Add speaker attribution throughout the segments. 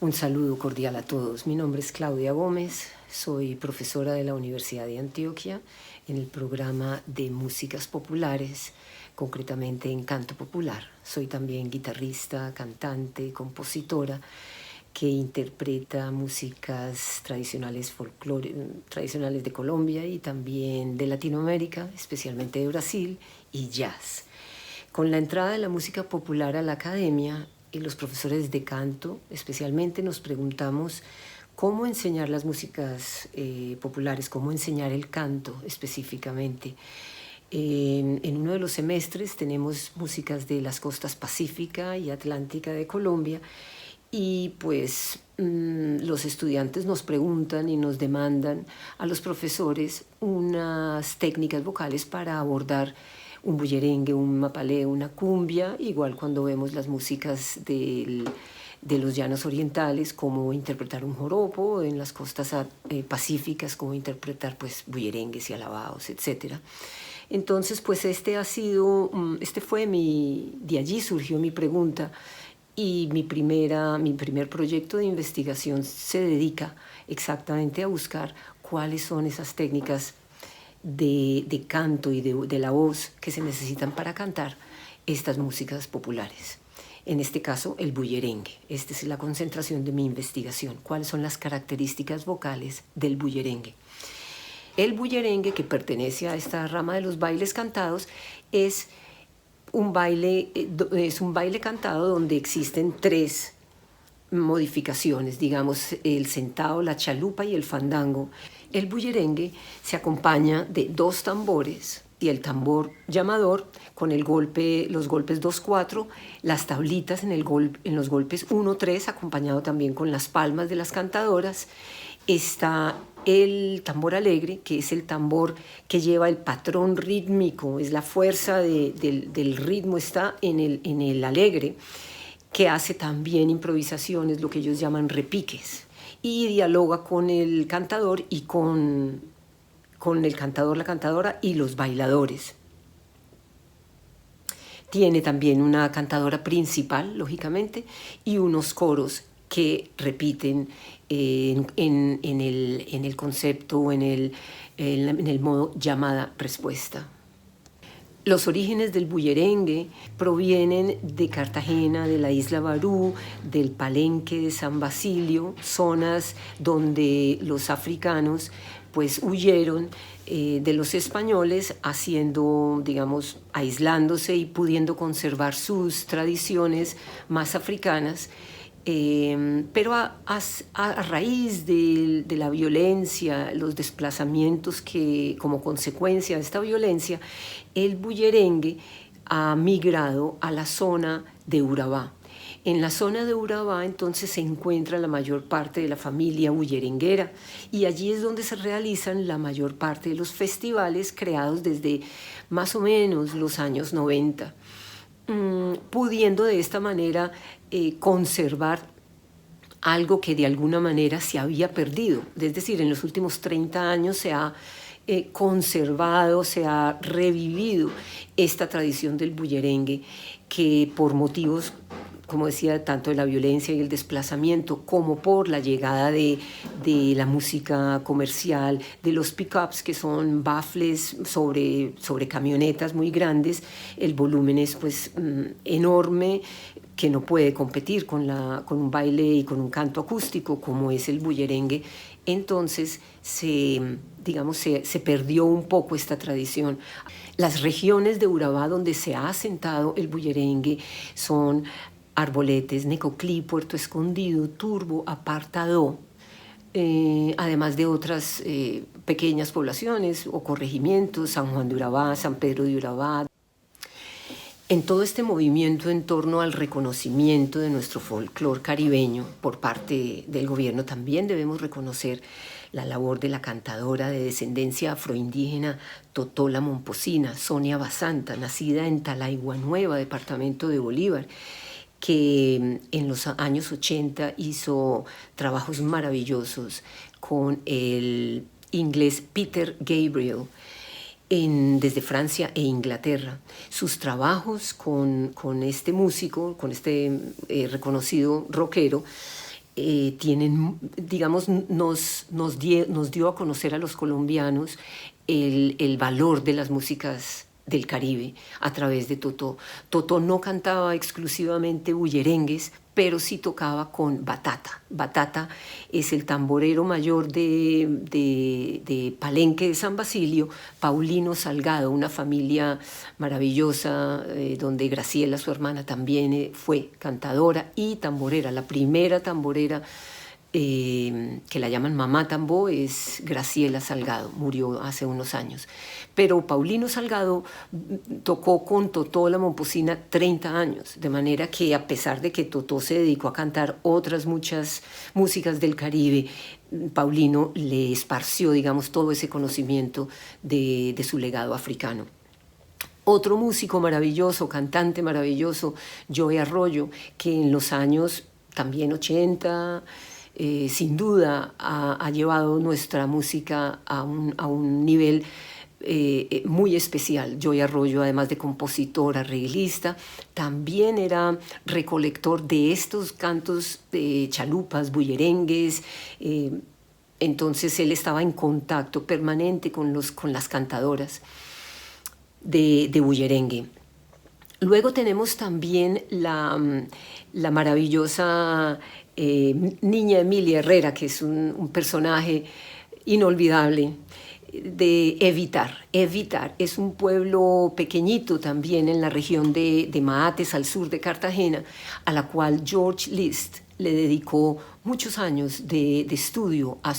Speaker 1: Un saludo cordial a todos. Mi nombre es Claudia Gómez, soy profesora de la Universidad de Antioquia en el programa de músicas populares, concretamente en canto popular. Soy también guitarrista, cantante, compositora que interpreta músicas tradicionales tradicionales de Colombia y también de Latinoamérica, especialmente de Brasil, y jazz. Con la entrada de la música popular a la academia, los profesores de canto especialmente nos preguntamos cómo enseñar las músicas populares, cómo enseñar el canto específicamente. En uno de los semestres tenemos músicas de las costas pacífica y atlántica de Colombia y pues los estudiantes nos preguntan y nos demandan a los profesores unas técnicas vocales para abordar un bullerengue, un mapalé, una cumbia, igual cuando vemos las músicas de los llanos orientales, cómo interpretar un joropo, en las costas pacíficas, cómo interpretar pues bullerengues y alabados, etc. Entonces, pues de allí surgió mi pregunta y mi primer proyecto de investigación se dedica exactamente a buscar cuáles son esas técnicas de canto y de la voz que se necesitan para cantar estas músicas populares. En este caso, el bullerengue. Esta es la concentración de mi investigación. ¿Cuáles son las características vocales del bullerengue? El bullerengue, que pertenece a esta rama de los bailes cantados, es un baile cantado donde existen tres modificaciones, digamos, el sentado, la chalupa y el fandango. El bullerengue se acompaña de dos tambores y el tambor llamador con los golpes 2-4, las tablitas en los golpes 1-3, acompañado también con las palmas de las cantadoras. Está el tambor alegre, que es el tambor que lleva el patrón rítmico, es la fuerza del ritmo, está en el alegre, que hace también improvisaciones, lo que ellos llaman repiques, y dialoga con el cantador y con el cantador, la cantadora y los bailadores. Tiene también una cantadora principal, lógicamente, y unos coros que repiten en el concepto, en el modo llamada-respuesta. Los orígenes del bullerengue provienen de Cartagena, de la isla Barú, del Palenque de San Basilio, zonas donde los africanos pues huyeron de los españoles, aislándose y pudiendo conservar sus tradiciones más africanas. Pero a raíz de la violencia, los desplazamientos que como consecuencia de esta violencia, el bullerengue ha migrado a la zona de Urabá. En la zona de Urabá entonces se encuentra la mayor parte de la familia bullerenguera y allí es donde se realizan la mayor parte de los festivales creados desde más o menos los años 90. Pudiendo de esta manera conservar algo que de alguna manera se había perdido. Es decir, en los últimos 30 años se ha conservado, se ha revivido esta tradición del bullerengue que por motivos, como decía, tanto de la violencia y el desplazamiento como por la llegada de la música comercial, de los pickups que son baffles sobre camionetas muy grandes, el volumen es pues enorme, que no puede competir con un baile y con un canto acústico como es el bullerengue. Entonces se perdió un poco esta tradición. Las regiones de Urabá donde se ha asentado el bullerengue son Arboletes, Necoclí, Puerto Escondido, Turbo, Apartadó, además de otras pequeñas poblaciones o corregimientos, San Juan de Urabá, San Pedro de Urabá. En todo este movimiento en torno al reconocimiento de nuestro folclore caribeño por parte del gobierno, también debemos reconocer la labor de la cantadora de descendencia afroindígena Totola Momposina, Sonia Basanta, nacida en Talaihuanueva, departamento de Bolívar, que en los años 80 hizo trabajos maravillosos con el inglés Peter Gabriel, desde Francia e Inglaterra. Sus trabajos con este músico, con este reconocido rockero, digamos, nos dio a conocer a los colombianos el valor de las músicas del Caribe a través de Totó. Totó no cantaba exclusivamente bullerengues, pero sí tocaba con batata. Batata es el tamborero mayor de Palenque de San Basilio, Paulino Salgado, una familia maravillosa donde Graciela, su hermana, también fue cantadora y tamborera. La primera tamborera que la llaman Mamá Tambó es Graciela Salgado, murió hace unos años. Pero Paulino Salgado tocó con Totó la Momposina 30 años, de manera que a pesar de que Totó se dedicó a cantar otras muchas músicas del Caribe, Paulino le esparció, digamos, todo ese conocimiento de su legado africano. Otro músico maravilloso, cantante maravilloso, Joey Arroyo, que en los años también 80, sin duda ha llevado nuestra música a un nivel muy especial. Joey Arroyo, además de compositor, arreglista, también era recolector de estos cantos de chalupas, bullerengues. Entonces él estaba en contacto permanente con las cantadoras de bullerengue. Luego tenemos también la maravillosa Niña Emilia Herrera, que es un personaje inolvidable, de Evitar. Evitar es un pueblo pequeñito también en la región de Maates, al sur de Cartagena, a la cual George Liszt le dedicó muchos años de estudio a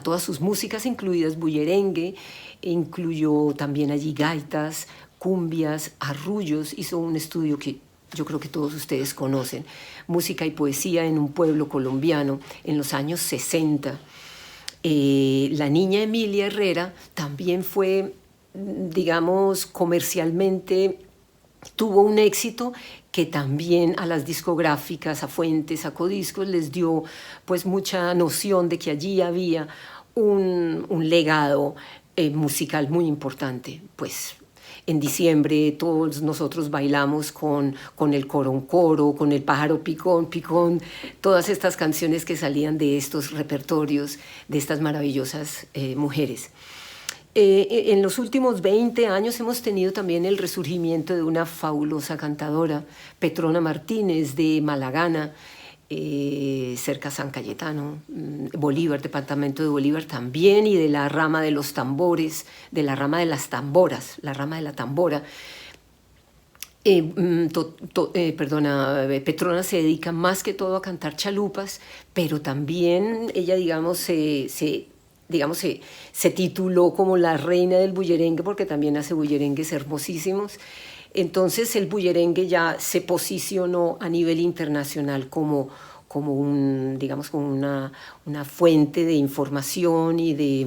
Speaker 1: todas sus músicas, incluidas bullerengue, incluyó también allí gaitas, cumbias, arrullos. Hizo un estudio que yo creo que todos ustedes conocen, música y poesía en un pueblo colombiano en los años 60. La Niña Emilia Herrera también fue, digamos, comercialmente, tuvo un éxito que también a las discográficas, a Fuentes, a Codiscos, les dio pues mucha noción de que allí había un legado musical muy importante. Pues en diciembre todos nosotros bailamos con el coro, con el pájaro picón, picón, todas estas canciones que salían de estos repertorios de estas maravillosas mujeres. En los últimos 20 años hemos tenido también el resurgimiento de una fabulosa cantadora, Petrona Martínez, de Malagana, cerca a San Cayetano, Bolívar, departamento de Bolívar también, y de la rama de los tambores, de la rama de las tamboras, la rama de la tambora. Petrona se dedica más que todo a cantar chalupas, pero también ella, digamos, se tituló como la reina del bullerengue porque también hace bullerengues hermosísimos. Entonces el bullerengue ya se posicionó a nivel internacional como una fuente de información y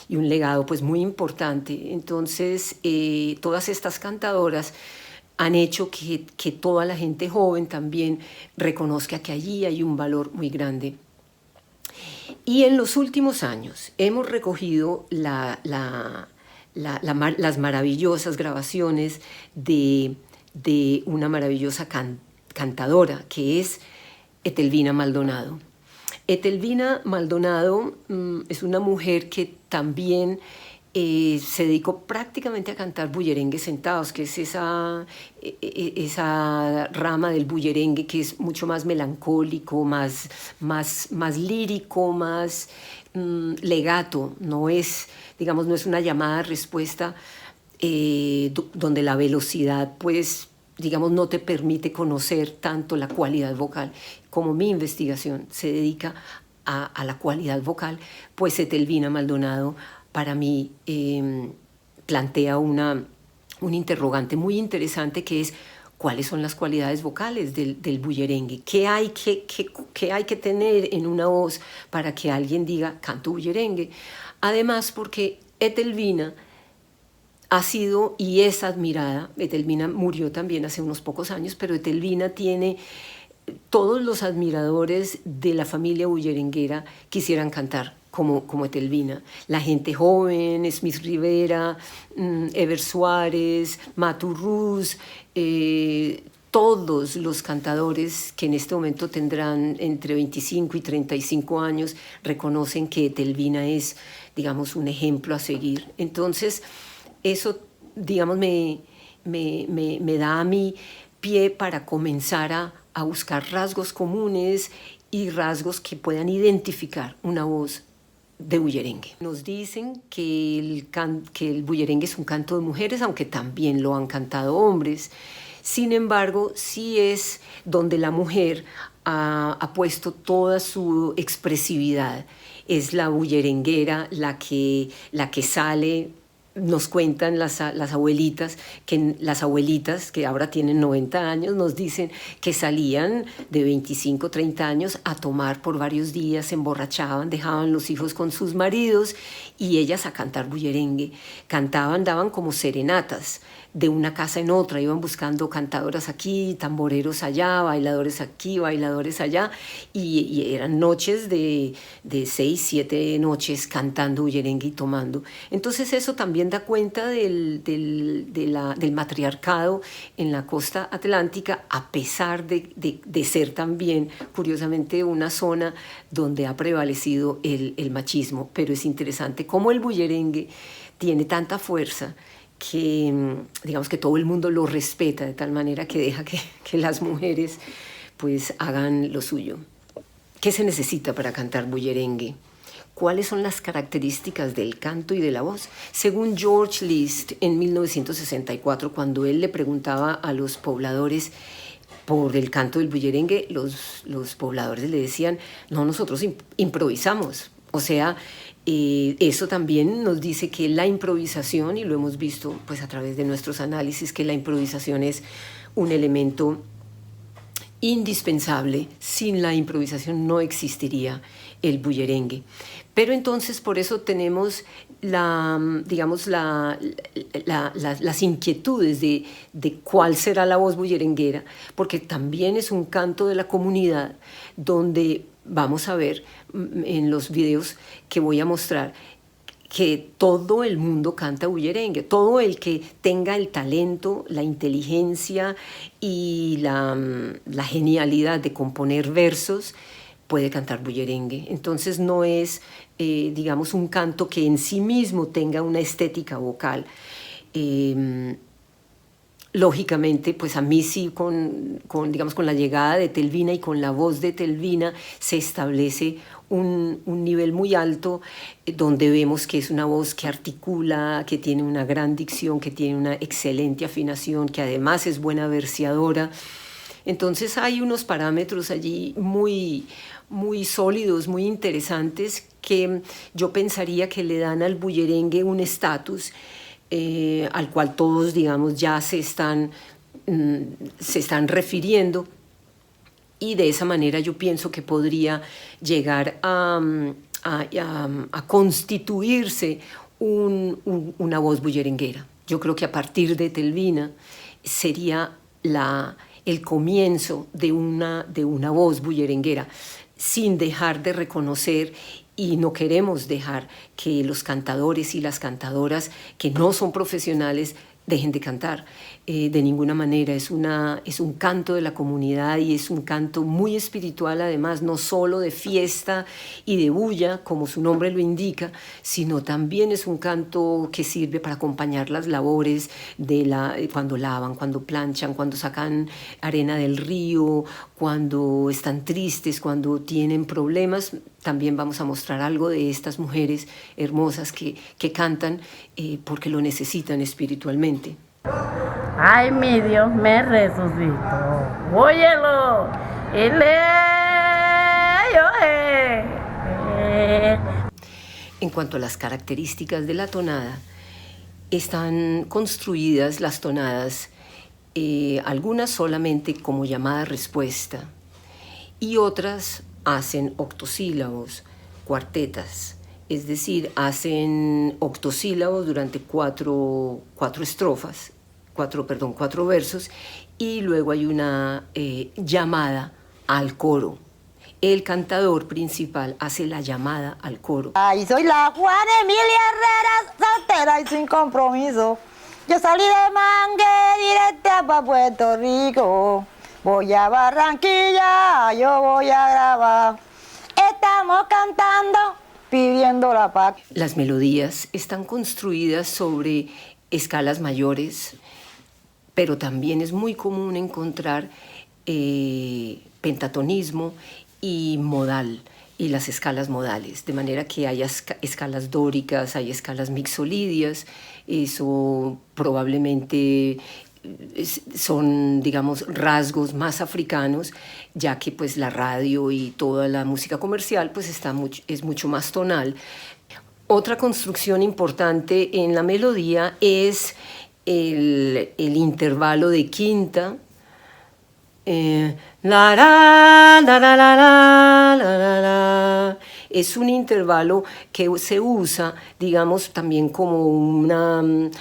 Speaker 1: un legado pues muy importante. Entonces todas estas cantadoras han hecho que toda la gente joven también reconozca que allí hay un valor muy grande. Y en los últimos años hemos recogido las maravillosas grabaciones de una maravillosa cantadora que es Etelvina Maldonado. Etelvina Maldonado es una mujer que también se dedicó prácticamente a cantar bullerengue sentados, que es esa rama del bullerengue que es mucho más melancólico, más lírico, más legato. No es una llamada-respuesta donde la velocidad, pues, digamos, no te permite conocer tanto la cualidad vocal. Como mi investigación se dedica a la cualidad vocal, pues Etelvina Maldonado para mí plantea un interrogante muy interesante, que es cuáles son las cualidades vocales del bullerengue, qué hay que tener en una voz para que alguien diga canto bullerengue. Además, porque Etelvina ha sido y es admirada. Etelvina murió también hace unos pocos años, pero Etelvina tiene todos los admiradores de la familia bullerenguera quisieran cantar como Etelvina. La gente joven, Smith Rivera, Ever Suárez, Maturruz, todos los cantadores que en este momento tendrán entre 25 y 35 años reconocen que Etelvina es, digamos, un ejemplo a seguir. Entonces, eso, digamos, me da a mí pie para comenzar a buscar rasgos comunes y rasgos que puedan identificar una voz de bullerengue. Nos dicen que el bullerengue es un canto de mujeres, aunque también lo han cantado hombres. Sin embargo, sí es donde la mujer ha puesto toda su expresividad. Es la bullerenguera la que sale. Nos cuentan las abuelitas, que ahora tienen 90 años, nos dicen que salían de 25, 30 años a tomar por varios días, se emborrachaban, dejaban los hijos con sus maridos y ellas a cantar bullerengue. Cantaban, daban como serenatas de una casa en otra, iban buscando cantadoras aquí, tamboreros allá, bailadores aquí, bailadores allá, y eran noches de 6, 7 noches cantando bullerengue y tomando. Entonces eso también da cuenta del matriarcado en la costa atlántica, a pesar de ser también, curiosamente, una zona donde ha prevalecido el machismo. Pero es interesante cómo el bullerengue tiene tanta fuerza que, digamos, que todo el mundo lo respeta de tal manera que deja que las mujeres pues hagan lo suyo. ¿Qué se necesita para cantar bullerengue? ¿Cuáles son las características del canto y de la voz? Según George List, en 1964, cuando él le preguntaba a los pobladores por el canto del bullerengue, los pobladores le decían, no, nosotros improvisamos. O sea, eso también nos dice que la improvisación, y lo hemos visto pues a través de nuestros análisis, que la improvisación es un elemento indispensable. Sin la improvisación no existiría el bullerengue. Pero entonces por eso tenemos digamos, las inquietudes de cuál será la voz bullerenguera, porque también es un canto de la comunidad donde vamos a ver en los videos que voy a mostrar que todo el mundo canta bullerengue, todo el que tenga el talento, la inteligencia y la genialidad de componer versos puede cantar bullerengue. Entonces no es, digamos, un canto que en sí mismo tenga una estética vocal. Lógicamente, pues a mí sí, digamos, con la llegada de Etelvina y con la voz de Etelvina se establece un nivel muy alto, donde vemos que es una voz que articula, que tiene una gran dicción, que tiene una excelente afinación, que además es buena verseadora. Entonces hay unos parámetros allí muy, muy sólidos, muy interesantes, que yo pensaría que le dan al bullerengue un estatus al cual todos, digamos, ya se están refiriendo, y de esa manera yo pienso que podría llegar a constituirse una voz bullerenguera. Yo creo que a partir de Etelvina sería el comienzo de una voz bullerenguera, sin dejar de reconocer, y no queremos dejar que los cantadores y las cantadoras que no son profesionales dejen de cantar. De ninguna manera. Es un canto de la comunidad, y es un canto muy espiritual, además, no solo de fiesta y de bulla, como su nombre lo indica, sino también es un canto que sirve para acompañar las labores cuando lavan, cuando planchan, cuando sacan arena del río, cuando están tristes, cuando tienen problemas. También vamos a mostrar algo de estas mujeres hermosas que cantan porque lo necesitan espiritualmente.
Speaker 2: Ay, mi Dios me resucitó. Óyelo.
Speaker 1: En cuanto a las características de la tonada, están construidas las tonadas, algunas solamente como llamada-respuesta, y otras hacen octosílabos, cuartetas, es decir, hacen octosílabos durante cuatro estrofas, cuatro versos, y luego hay una llamada al coro. El cantador principal hace la llamada al coro.
Speaker 3: Ay, soy la Juana Emilia Herrera, soltera y sin compromiso. Yo salí de Mangue directa para Puerto Rico. Voy a Barranquilla, yo voy a grabar. Estamos cantando, pidiendo la paz.
Speaker 1: Las melodías están construidas sobre escalas mayores, pero también es muy común encontrar pentatonismo y modal, y las escalas modales, de manera que hay escalas dóricas, hay escalas mixolidias. Eso probablemente son, digamos, rasgos más africanos, ya que pues la radio y toda la música comercial pues es mucho más tonal. Otra construcción importante en la melodía es el intervalo de quinta. La, la, la, la, la, la, la, la. Es un intervalo que se usa, digamos, también como una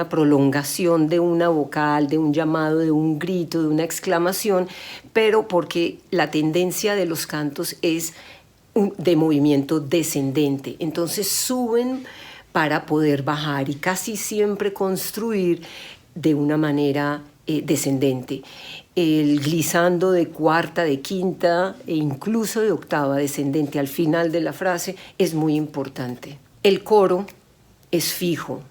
Speaker 1: prolongación de una vocal, de un llamado, de un grito, de una exclamación, pero porque la tendencia de los cantos es de movimiento descendente. Entonces suben para poder bajar y casi siempre construir de una manera descendente. El glissando de cuarta, de quinta e incluso de octava descendente al final de la frase es muy importante. El coro es fijo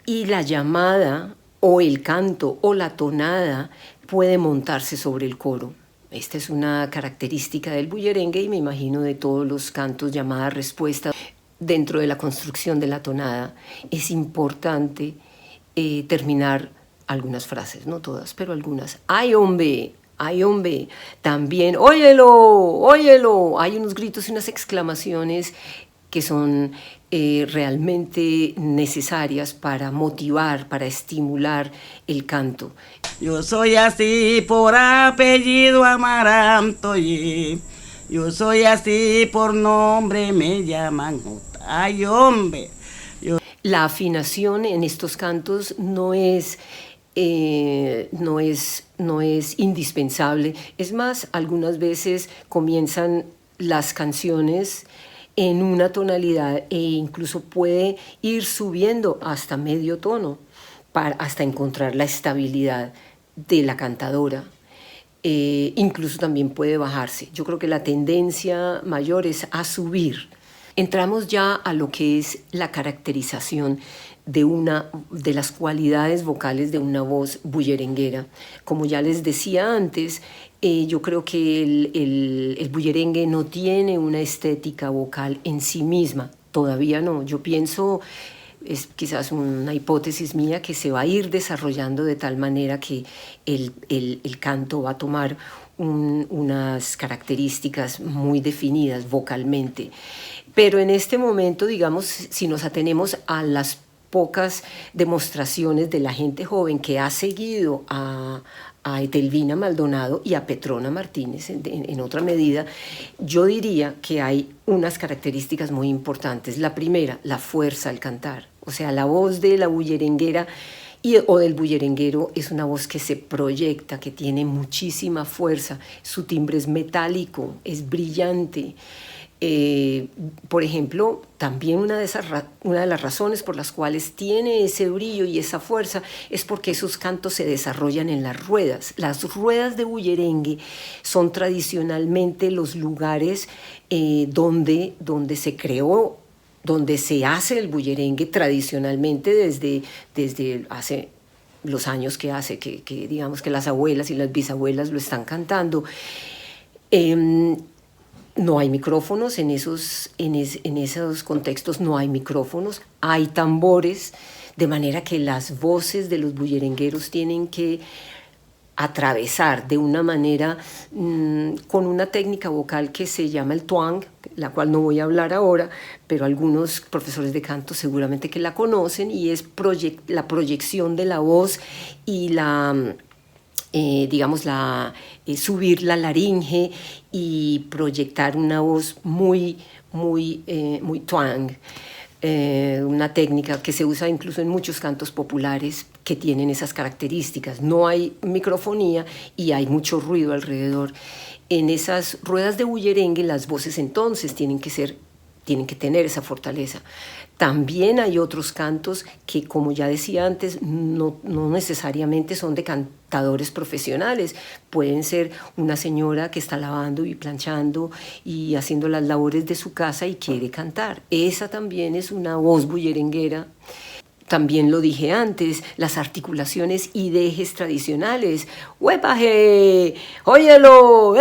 Speaker 1: y la llamada o el canto o la tonada puede montarse sobre el coro. Esta es una característica del bullerengue y me imagino de todos los cantos llamada-respuesta. Dentro de la construcción de la tonada es importante terminar algunas frases, no todas, pero algunas. ¡Ay, hombre! ¡Ay, hombre! También, ¡óyelo! ¡Óyelo! Hay unos gritos y unas exclamaciones que son realmente necesarias para motivar, para estimular el canto.
Speaker 2: Yo soy así por apellido Amaranto, yo soy así por nombre me llaman. ¡Ay, hombre!
Speaker 1: La afinación en estos cantos no es indispensable. Es más, algunas veces comienzan las canciones en una tonalidad e incluso puede ir subiendo hasta medio tono hasta encontrar la estabilidad de la cantadora. Incluso también puede bajarse. Yo creo que la tendencia mayor es a subir. Entramos ya a lo que es la caracterización de las cualidades vocales de una voz bullerenguera. Como ya les decía antes, yo creo que el bullerengue no tiene una estética vocal en sí misma, todavía no. Yo pienso, es quizás una hipótesis mía, que se va a ir desarrollando de tal manera que el canto va a tomar unas características muy definidas vocalmente. Pero en este momento, digamos, si nos atenemos a las pocas demostraciones de la gente joven que ha seguido a Etelvina Maldonado y a Petrona Martínez en otra medida, yo diría que hay unas características muy importantes. La primera, la fuerza al cantar. O sea, la voz de la bullerenguera o del bullerenguero es una voz que se proyecta, que tiene muchísima fuerza. Su timbre es metálico, es brillante. Por ejemplo, también una de las razones por las cuales tiene ese brillo y esa fuerza es porque esos cantos se desarrollan en las ruedas. Las ruedas de bullerengue son tradicionalmente los lugares donde se creó, donde se hace el bullerengue tradicionalmente desde hace los años que digamos que las abuelas y las bisabuelas lo están cantando. No hay micrófonos en esos contextos, no hay micrófonos, hay tambores, de manera que las voces de los bullerengueros tienen que atravesar de una manera con una técnica vocal que se llama el twang, la cual no voy a hablar ahora, pero algunos profesores de canto seguramente que la conocen, y es la proyección de la voz y subir la laringe y proyectar una voz muy twang, una técnica que se usa incluso en muchos cantos populares que tienen esas características. No hay microfonía y hay mucho ruido alrededor. En esas ruedas de bullerengue las voces entonces tienen que tener esa fortaleza. También hay otros cantos que, como ya decía antes, no necesariamente son de cantadores profesionales. Pueden ser una señora que está lavando y planchando y haciendo las labores de su casa y quiere cantar. Esa también es una voz bullerenguera. También lo dije antes, las articulaciones y dejes tradicionales. ¡Huepaje! ¡Óyelo!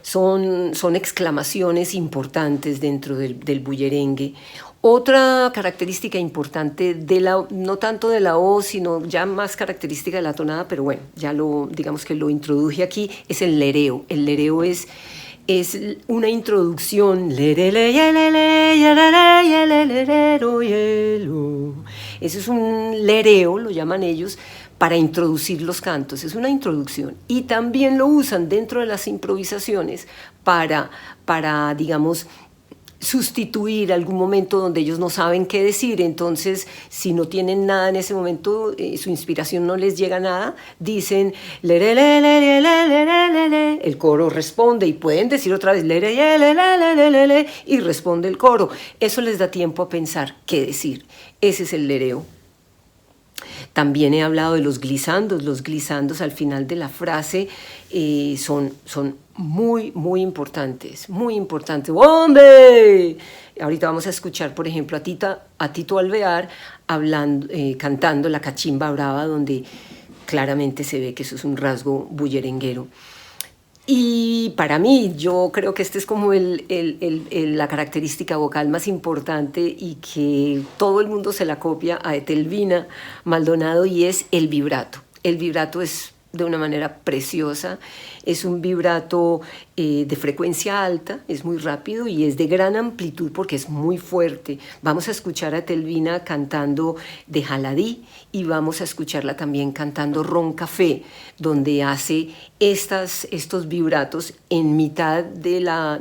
Speaker 1: Son exclamaciones importantes dentro del bullerengue. Otra característica importante no tanto de la voz, sino ya más característica de la tonada, pero bueno, digamos que lo introduje aquí, es el lereo. El lereo es una introducción. Ese es un lereo, lo llaman ellos, para introducir los cantos. Es una introducción. Y también lo usan dentro de las improvisaciones para digamos, sustituir algún momento donde ellos no saben qué decir. Entonces, si no tienen nada en ese momento, su inspiración no les llega a nada, dicen el coro responde y pueden decir otra vez y responde el coro. Eso les da tiempo a pensar qué decir. Ese es el lereo. También he hablado de los glisandos. Los glisandos al final de la frase son muy, muy importantes, muy importantes. ¡Hombre! Ahorita vamos a escuchar, por ejemplo, a Tito Alvear cantando La Cachimba Brava, donde claramente se ve que eso es un rasgo bullerenguero. Y para mí, yo creo que este es como la característica vocal más importante y que todo el mundo se la copia a Etelvina Maldonado, y es el vibrato. El vibrato es de una manera preciosa, es un vibrato de frecuencia alta, es muy rápido y es de gran amplitud porque es muy fuerte. Vamos a escuchar a Etelvina cantando de Jaladí y vamos a escucharla también cantando Ron Café, donde hace estos vibratos en mitad de la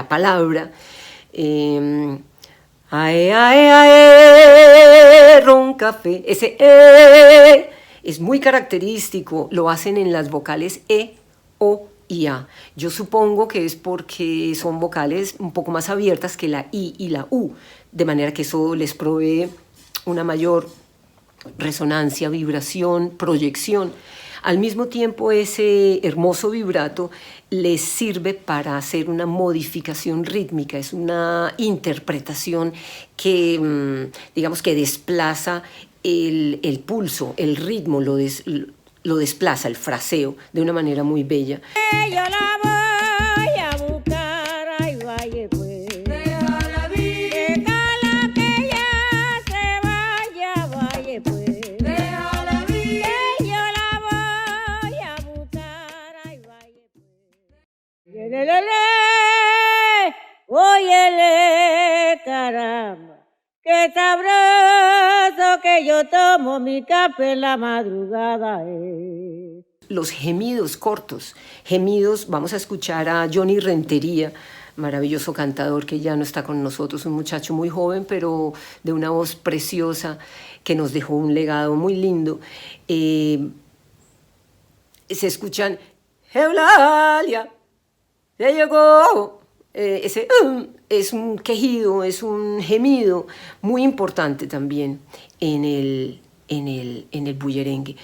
Speaker 1: palabra. Ae, ae, ae, Ron Café. Ese es muy característico, lo hacen en las vocales E, O y A. Yo supongo que es porque son vocales un poco más abiertas que la I y la U, de manera que eso les provee una mayor resonancia, vibración, proyección. Al mismo tiempo, ese hermoso vibrato les sirve para hacer una modificación rítmica, es una interpretación que, digamos, que desplaza el pulso, el ritmo, lo desplaza, el fraseo, de una manera muy bella.
Speaker 4: Yo la voy a buscar, ay, vaya pues. Déjala que ya se vaya pues. Déjala que yo la voy a buscar, ay, vaya pues. Óyele, caramba, qué sabroso que yo tomo mi café en la madrugada.
Speaker 1: Los gemidos cortos, vamos a escuchar a Johnny Rentería, maravilloso cantador que ya no está con nosotros, un muchacho muy joven, pero de una voz preciosa, que nos dejó un legado muy lindo. Se escuchan, Eulalia, ya llegó. Ese es un quejido, es un gemido muy importante también en el bullerengue.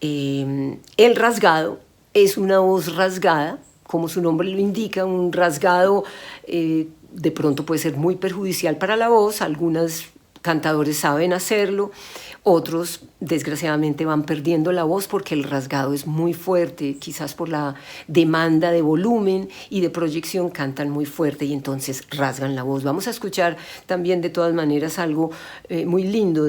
Speaker 1: El rasgado es una voz rasgada, como su nombre lo indica, un rasgado de pronto puede ser muy perjudicial para la voz. Algunos cantadores saben hacerlo, otros desgraciadamente van perdiendo la voz porque el rasgado es muy fuerte, quizás por la demanda de volumen y de proyección cantan muy fuerte y entonces rasgan la voz. Vamos a escuchar también de todas maneras algo muy lindo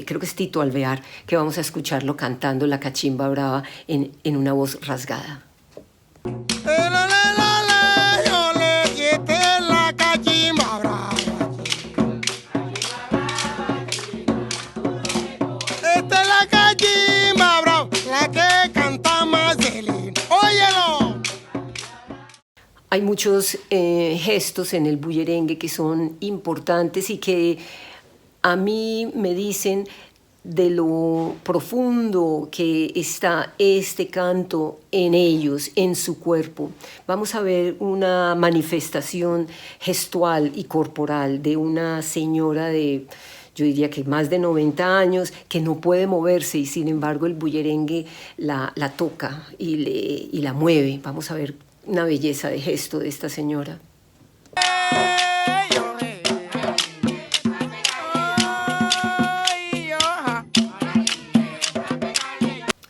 Speaker 1: creo que es Tito Alvear, que vamos a escucharlo cantando La Cachimba Brava en una voz rasgada. Hay muchos gestos en el bullerengue que son importantes y que a mí me dicen de lo profundo que está este canto en ellos, en su cuerpo. Vamos a ver una manifestación gestual y corporal de una señora de, yo diría que más de 90 años, que no puede moverse y sin embargo el bullerengue la toca y la mueve. Vamos a ver una belleza de gesto de esta señora.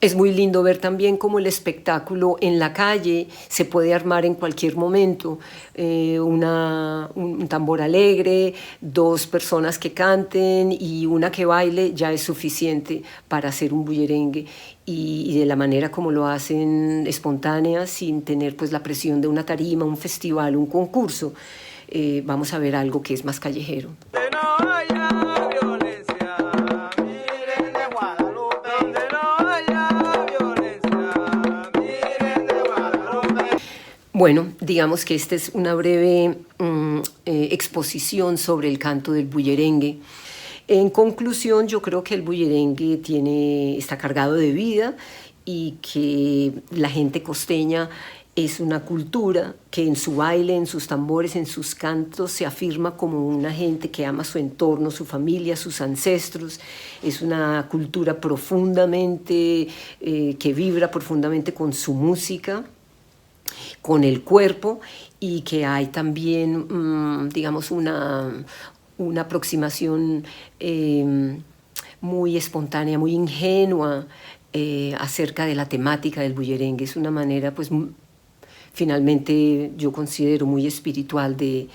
Speaker 1: Es muy lindo ver también cómo el espectáculo en la calle se puede armar en cualquier momento. Un tambor alegre, 2 personas que canten y una que baile ya es suficiente para hacer un bullerengue. Y de la manera como lo hacen, espontánea, sin tener pues la presión de una tarima, un festival, un concurso. Vamos a ver algo que es más callejero. Bueno, digamos que esta es una breve exposición sobre el canto del bullerengue. En conclusión, yo creo que el bullerengue está cargado de vida y que la gente costeña es una cultura que en su baile, en sus tambores, en sus cantos se afirma como una gente que ama su entorno, su familia, sus ancestros. Es una cultura profundamente, que vibra profundamente con su música, con el cuerpo, y que hay también, digamos, una aproximación muy espontánea, muy ingenua acerca de la temática del bullerengue. Es una manera, pues, finalmente yo considero muy espiritual de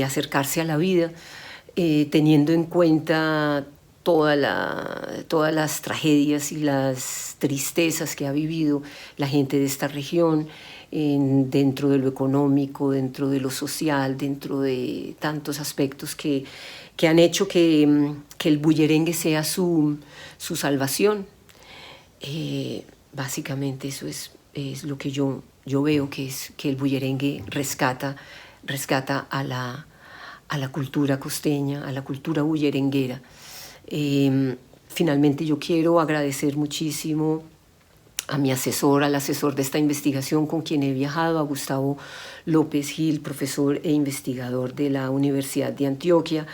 Speaker 1: acercarse a la vida, teniendo en cuenta todas las tragedias y las tristezas que ha vivido la gente de esta región, dentro de lo económico, dentro de lo social, dentro de tantos aspectos que han hecho que el bullerengue sea su salvación. Básicamente eso es lo que yo veo, que el bullerengue rescata a la cultura costeña, a la cultura bullerenguera. Finalmente yo quiero agradecer muchísimo a mi asesor, al asesor de esta investigación con quien he viajado, a Gustavo López Gil, profesor e investigador de la Universidad de Antioquia,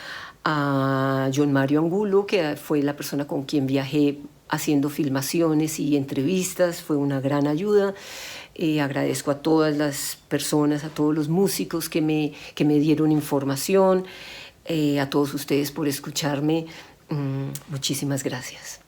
Speaker 1: a John Mario Angulo, que fue la persona con quien viajé haciendo filmaciones y entrevistas, fue una gran ayuda. Agradezco a todas las personas, a todos los músicos que me dieron información, a todos ustedes por escucharme. Muchísimas gracias.